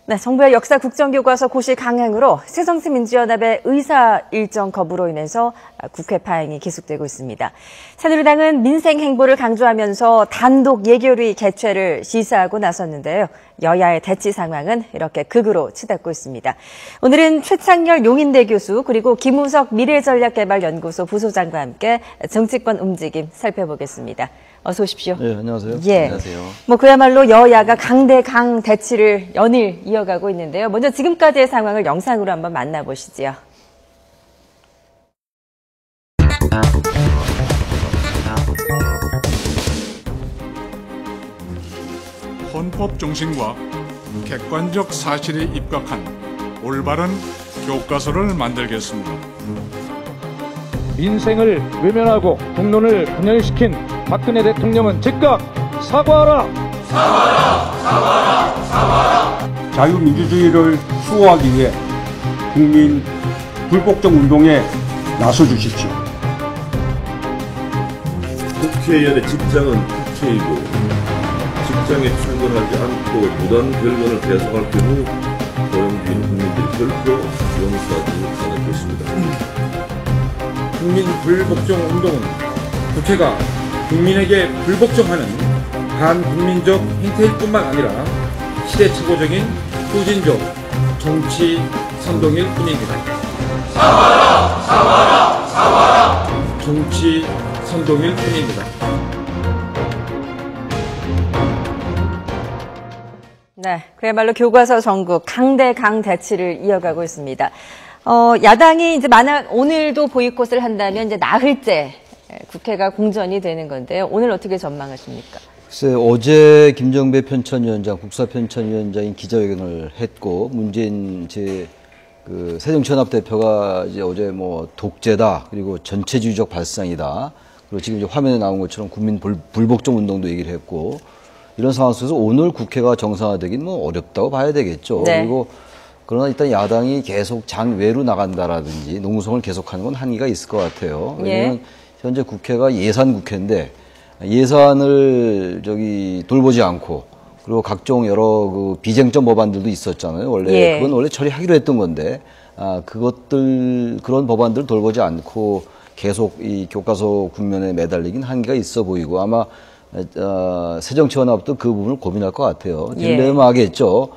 네, 정부의 역사 국정교과서 고시 강행으로 새정치민주연합의 의사 일정 거부로 인해서 국회 파행이 계속되고 있습니다. 새누리당은 민생 행보를 강조하면서 단독 예결위 개최를 시사하고 나섰는데요. 여야의 대치 상황은 이렇게 극으로 치닫고 있습니다. 오늘은 최창렬 용인대 교수 그리고 김우석 미래전략개발연구소 부소장과 함께 정치권 움직임 살펴보겠습니다. 어서 오십시오. 네, 안녕하세요. 예. 안녕하세요. 그야말로 여야가 강대강 대치를 연일 이어가고 있는데요. 먼저 지금까지의 상황을 영상으로 한번 만나보시죠. 헌법 정신과 객관적 사실에 입각한 올바른 교과서를 만들겠습니다. 민생을 외면하고 국론을 분열시킨 박근혜 대통령은 즉각 사과하라! 사과하라! 사과하라! 사과하라! 자유민주주의를 수호하기 위해 국민 불복종 운동에 나서주십시오. 국회의원의 직장은 국회이고 직장에 출근하지 않고 무단 결근을 계속할 경우 고용주인 국민들이 결코 용서하지 않을 것입니다. 국민 불복종 운동은 국회가 국민에게 불복종하는 반국민적 행태일 뿐만 아니라 시대착오적인 후진적 정치 선동일 뿐입니다. 사과하라! 사과하라! 사과하라! 정치 선동일 뿐입니다. 네, 그야말로 교과서 전국 강대강 대치를 이어가고 있습니다. 야당이 이제 만약 오늘도 보이콧을 한다면 이제 나흘째 국회가 공전이 되는 건데요. 오늘 어떻게 전망하십니까? 글쎄, 어제 김정배 편찬위원장, 국사편찬위원장이 기자회견을 했고, 문재인 새정치연합 대표가 이제 어제 독재다, 그리고 전체주의적 발상이다, 그리고 지금 이제 화면에 나온 것처럼 국민 불복종 운동도 얘기를 했고, 이런 상황 속에서 오늘 국회가 정상화되긴 어렵다고 봐야 되겠죠. 네. 그리고 그러나 일단 야당이 계속 장외로 나간다라든지 농성을 계속하는 건 한계가 있을 것 같아요. 왜냐하면 현재 국회가 예산 국회인데 예산을 돌보지 않고 그리고 각종 여러 비쟁점 법안들도 있었잖아요. 원래 그건 원래 처리하기로 했던 건데 그런 법안들을 돌보지 않고 계속 이 교과서 국면에 매달리긴 한계가 있어 보이고 아마 새정치연합도 그 부분을 고민할 것 같아요. 딜레마겠죠.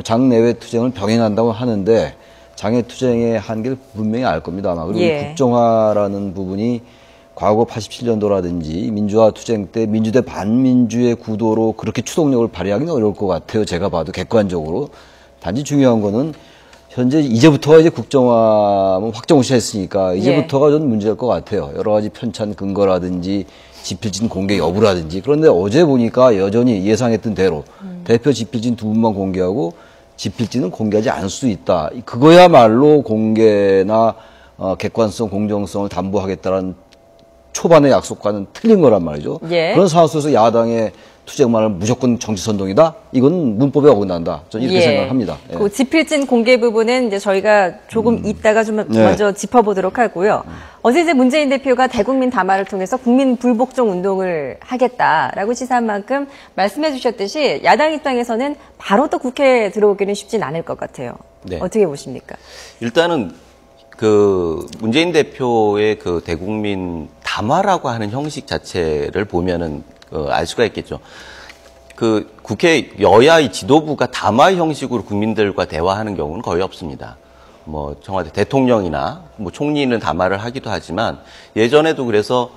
장내외 투쟁을 병행한다고 하는데 장외 투쟁의 한계를 분명히 알 겁니다. 아마. 그리고 국정화라는 부분이 과거 87년도라든지 민주화 투쟁 때 민주대 반민주의 구도로 그렇게 추동력을 발휘하기는 어려울 것 같아요. 제가 봐도 객관적으로. 단지 중요한 거는 현재 이제부터가 이제 국정화 확정시했으니까 이제부터가 좀 문제일 것 같아요. 여러 가지 편찬 근거라든지 지필진 공개 여부라든지. 그런데 어제 보니까 여전히 예상했던 대로 대표 지필진 두 분만 공개하고 지필진은 공개하지 않을 수 있다. 그거야말로 공개나 객관성, 공정성을 담보하겠다는 초반의 약속과는 틀린 거란 말이죠. 그런 상황 속에서 야당의 투쟁만을 무조건 정치선동이다? 이건 문법에 어긋난다. 저는 이렇게 생각합니다. 그 지필진 공개 부분은 이제 저희가 조금 이따가 좀 먼저 짚어보도록 하고요. 어제 이제 문재인 대표가 대국민 담화를 통해서 국민 불복종 운동을 하겠다라고 시사한 만큼 말씀해 주셨듯이 야당 입장에서는 바로 또 국회에 들어오기는 쉽진 않을 것 같아요. 네. 어떻게 보십니까? 일단은 문재인 대표의 대국민 담화라고 하는 형식 자체를 보면은 알 수가 있겠죠. 국회 여야의 지도부가 담화 형식으로 국민들과 대화하는 경우는 거의 없습니다. 청와대 대통령이나 총리는 담화를 하기도 하지만 예전에도 그래서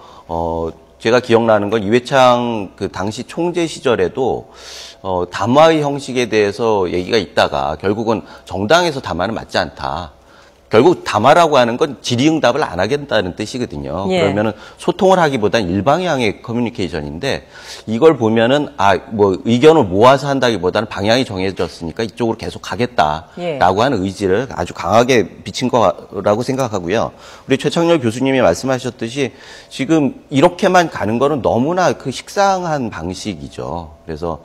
제가 기억나는 건 이회창 당시 총재 시절에도 담화의 형식에 대해서 얘기가 있다가 결국은 정당에서 담화는 맞지 않다. 결국 담화라고 하는 건 질의응답을 안 하겠다는 뜻이거든요. 그러면은 소통을 하기보단 일방향의 커뮤니케이션인데 이걸 보면은 의견을 모아서 한다기보다는 방향이 정해졌으니까 이쪽으로 계속 가겠다라고 하는 의지를 아주 강하게 비친 거라고 생각하고요. 우리 최창렬 교수님이 말씀하셨듯이 지금 이렇게만 가는 거는 너무나 식상한 방식이죠. 그래서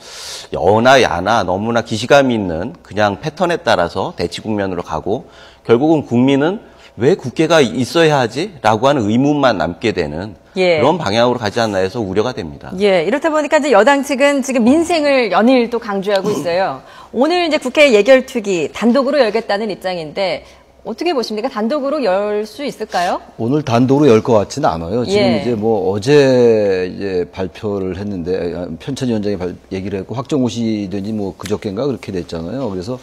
여나 야나 너무나 기시감이 있는 그냥 패턴에 따라서 대치 국면으로 가고 결국은 국민은 왜 국회가 있어야 하지?라고 하는 의문만 남게 되는 예. 그런 방향으로 가지 않나 해서 우려가 됩니다. 예, 이렇다 보니까 이제 여당 측은 지금 민생을 연일 또 강조하고 있어요. 오늘 이제 국회 예결특위 단독으로 열겠다는 입장인데 어떻게 보십니까? 단독으로 열 수 있을까요? 오늘 단독으로 열 것 같지는 않아요. 지금 예. 이제 뭐 어제 이제 발표를 했는데 편찬 위원장이 얘기를 했고 확정고시든지 뭐 그저께인가 그렇게 됐잖아요. 그래서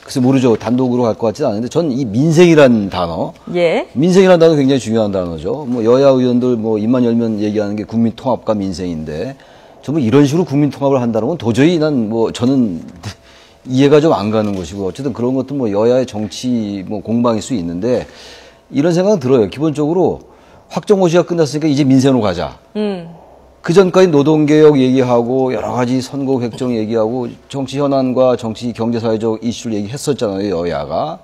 글쎄 모르죠. 단독으로 갈 것 같지는 않은데 전 이 민생이라는 단어, 예. 민생이라는 단어 굉장히 중요한 단어죠. 뭐 여야 의원들 뭐 입만 열면 얘기하는 게 국민 통합과 민생인데 정말 이런 식으로 국민 통합을 한다는 건 도저히 저는 이해가 좀 안 가는 것이고 어쨌든 그런 것도 뭐 여야의 정치 뭐 공방일 수 있는데 이런 생각은 들어요. 기본적으로 확정고시가 끝났으니까 이제 민생으로 가자. 그 전까지 노동개혁 얘기하고 여러 가지 선거 획정 얘기하고 정치 현안과 정치 경제사회적 이슈를 얘기했었잖아요, 여야가.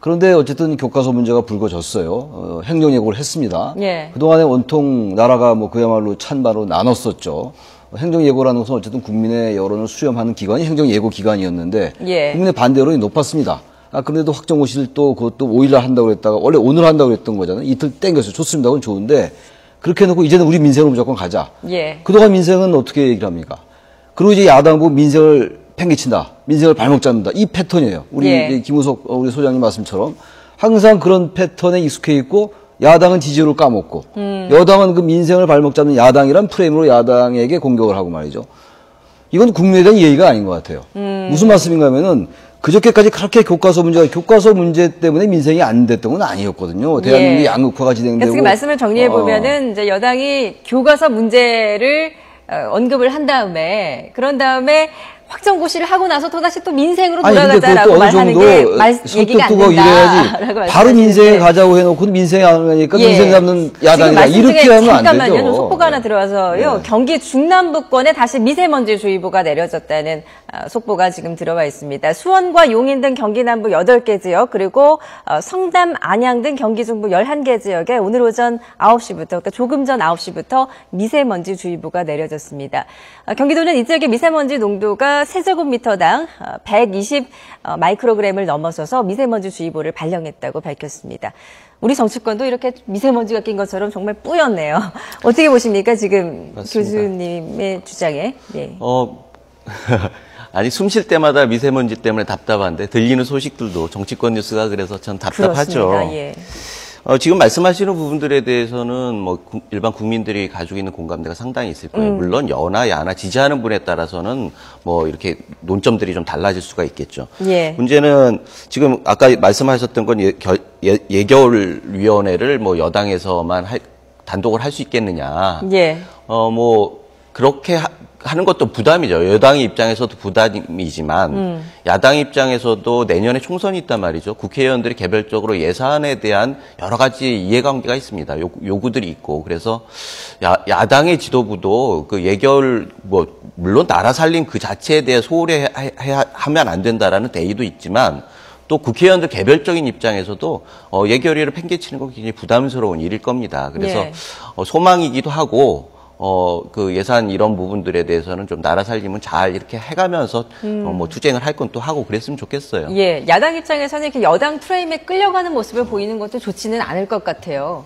그런데 어쨌든 교과서 문제가 불거졌어요. 행정예고를 했습니다. 예. 그동안에 온통 나라가 뭐 그야말로 찬반으로 나눴었죠. 행정예고라는 것은 어쨌든 국민의 여론을 수렴하는 기관이 행정예고 기관이었는데 예. 국민의 반대 여론이 높았습니다. 그런데도 확정고시를 또 그것도 5일날 한다고 그랬다가 원래 오늘 한다고 그랬던 거잖아요. 이틀 땡겼어요. 좋습니다. 그건 좋은데 그렇게 해놓고 이제는 우리 민생으로 무조건 가자. 예. 그동안 민생은 어떻게 얘기를 합니까? 그리고 이제 야당부 민생을 팽개친다. 민생을 발목 잡는다. 이 패턴이에요. 우리 예. 김우석 우리 소장님 말씀처럼 항상 그런 패턴에 익숙해 있고 야당은 지지율을 까먹고 여당은 그 민생을 발목 잡는 야당이란 프레임으로 야당에게 공격을 하고 말이죠. 이건 국민에 대한 예의가 아닌 것 같아요. 무슨 말씀인가 하면은 그저께까지 그렇게 교과서 문제 때문에 민생이 안 됐던 건 아니었거든요. 대한민국이 예. 양극화가 진행되고. 그래서 그 말씀을 정리해 보면은 이제 여당이 교과서 문제를 언급을 한 다음에 그런 다음에 확정고시를 하고 나서 또다시 또 민생으로 돌아가자라고 말하는 게 얘기가 안 된다라고 바로 민생에 가자고 해놓고 민생이 안 가니까 예. 민생 잡는 야당이다. 이렇게 하면 안 되죠. 잠깐만요. 속보가 하나 들어와서요. 네. 경기 중남부권에 다시 미세먼지 주의보가 내려졌다는 속보가 지금 들어와 있습니다. 수원과 용인 등 경기 남부 8개 지역 그리고 성남, 안양 등 경기 중부 11개 지역에 오늘 오전 9시부터 그러니까 조금 전 9시부터 미세먼지 주의보가 내려졌습니다. 경기도는 이 지역의 미세먼지 농도가 세제곱미터당 120 마이크로그램을 넘어서서 미세먼지 주의보를 발령했다고 밝혔습니다. 우리 정치권도 이렇게 미세먼지가 낀 것처럼 정말 뿌였네요. 어떻게 보십니까? 지금 맞습니다. 교수님의 주장에. 예. 아니 숨 쉴 때마다 미세먼지 때문에 답답한데 들리는 소식들도 정치권 뉴스가 그래서 참 답답하죠. 그렇습니다. 예. 지금 말씀하시는 부분들에 대해서는 뭐 일반 국민들이 가지고 있는 공감대가 상당히 있을 거예요. 물론 여나 야나 지지하는 분에 따라서는 뭐 이렇게 논점들이 좀 달라질 수가 있겠죠. 예. 문제는 지금 아까 말씀하셨던 건 예결위원회를 뭐 여당에서만 단독을 할 수 있겠느냐. 예. 뭐 그렇게 하는 것도 부담이죠. 여당의 입장에서도 부담이지만 야당 입장에서도 내년에 총선이 있단 말이죠. 국회의원들이 개별적으로 예산에 대한 여러 가지 이해관계가 있습니다. 요구들이 있고 그래서 야당의 지도부도 그 예결 물론 나라 살림 그 자체에 대해 소홀히 하면 안 된다라는 대의도 있지만 또 국회의원들 개별적인 입장에서도 예결위를 팽개치는 건 굉장히 부담스러운 일일 겁니다. 그래서 예. 소망이기도 하고 그 예산 이런 부분들에 대해서는 좀 나라 살림은 잘 이렇게 해가면서 뭐 투쟁을 할 건 또 하고 그랬으면 좋겠어요. 예, 야당 입장에서는 이렇게 여당 프레임에 끌려가는 모습을 보이는 것도 좋지는 않을 것 같아요.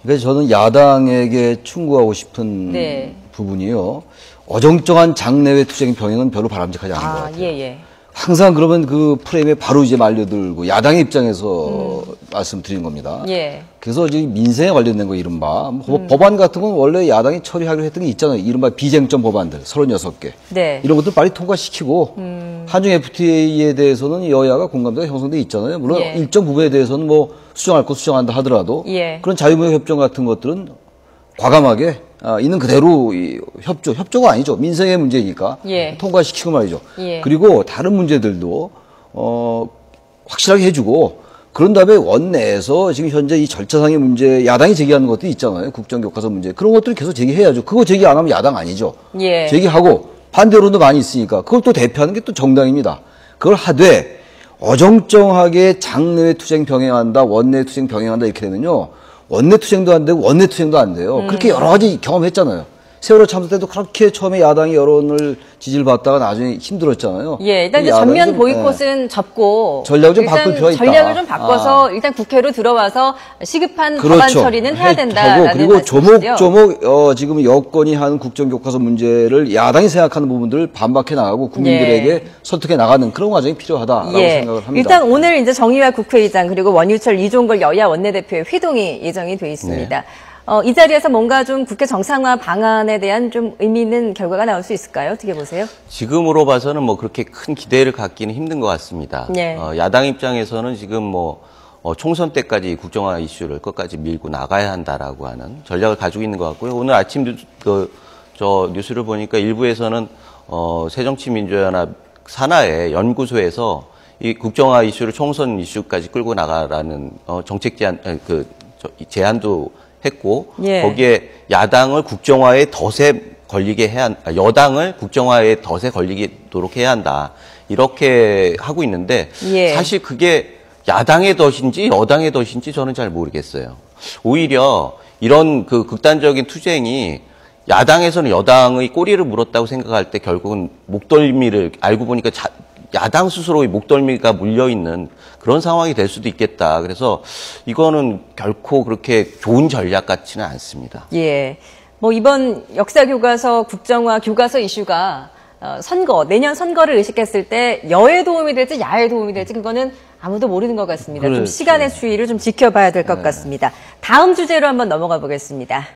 그래서 저는 야당에게 충고하고 싶은 네. 부분이요. 어정쩡한 장내외 투쟁 병행은 별로 바람직하지 않은 것 같아요. 예. 항상 그러면 그 프레임에 바로 이제 말려들고 야당의 입장에서 말씀드린 겁니다. 예. 그래서 지금 민생에 관련된 거 이른바 법안 같은 건 원래 야당이 처리하기로 했던 게 있잖아요. 이른바 비쟁점 법안들 36개. 네. 이런 것들 빨리 통과시키고 한중 FTA에 대해서는 여야가 공감대가 형성돼 있잖아요. 물론 예. 일정 부분에 대해서는 뭐 수정할 거 수정한다 하더라도 예. 그런 자유무역 협정 같은 것들은 과감하게 있는 그대로 협조가 아니죠. 민생의 문제니까 예. 통과시키고 말이죠. 예. 그리고 다른 문제들도 확실하게 해주고 그런 다음에 원내에서 지금 현재 이 절차상의 문제 야당이 제기하는 것도 있잖아요. 국정교과서 문제 그런 것들을 계속 제기해야죠. 그거 제기 안 하면 야당 아니죠. 예. 제기하고 반대로도 많이 있으니까 그걸 또 대표하는 게 또 정당입니다. 그걸 하되 어정쩡하게 장내외 투쟁 병행한다, 원내 투쟁 병행한다 이렇게 되면요. 원내 투쟁도 안 되고 원내 투쟁도 안 돼요. 그렇게 여러 가지 경험했잖아요. 세월호 참사 때도 그렇게 처음에 야당이 여론을 지지를 받다가 나중에 힘들었잖아요. 예, 일단 이제 전면 보이콧은 접고 전략을 좀 바꿀 필요가 있다. 전략을 좀 바꿔서 일단 국회로 들어와서 시급한 법안 처리는 해야 된다라는 그리고 말씀이시죠? 조목조목 지금 여건이 하는 국정교과서 문제를 야당이 생각하는 부분들을 반박해 나가고 국민들에게 설득해 나가는 그런 과정이 필요하다라고 생각을 합니다. 일단 오늘 이제 정의화 국회의장 그리고 원유철 이종걸 여야 원내대표의 회동이 예정이 돼 있습니다. 네. 이 자리에서 뭔가 좀 국회 정상화 방안에 대한 좀 의미 있는 결과가 나올 수 있을까요? 어떻게 보세요? 지금으로 봐서는 뭐 그렇게 큰 기대를 갖기는 힘든 것 같습니다. 네. 야당 입장에서는 지금 총선 때까지 국정화 이슈를 끝까지 밀고 나가야 한다라고 하는 전략을 가지고 있는 것 같고요. 오늘 아침 저 뉴스를 보니까 일부에서는 새정치민주연합 산하의 연구소에서 이 국정화 이슈를 총선 이슈까지 끌고 나가라는 정책 제안도 했고 거기에 야당을 국정화에 덫에 걸리게 여당을 국정화에 덫에 걸리도록 해야 한다 이렇게 하고 있는데 사실 그게 야당의 덫인지 여당의 덫인지 저는 잘 모르겠어요. 오히려 이런 그 극단적인 투쟁이 야당에서는 여당의 꼬리를 물었다고 생각할 때 결국은 목덜미를 알고 보니까 야당 스스로의 목덜미가 물려있는 그런 상황이 될 수도 있겠다. 그래서 이거는 결코 그렇게 좋은 전략 같지는 않습니다. 예. 이번 역사교과서 국정화 교과서 이슈가 내년 선거를 의식했을 때 여에 도움이 될지 야에 도움이 될지 그거는 아무도 모르는 것 같습니다. 그렇죠. 좀 시간의 추이를 좀 지켜봐야 될 것 같습니다. 다음 주제로 한번 넘어가 보겠습니다.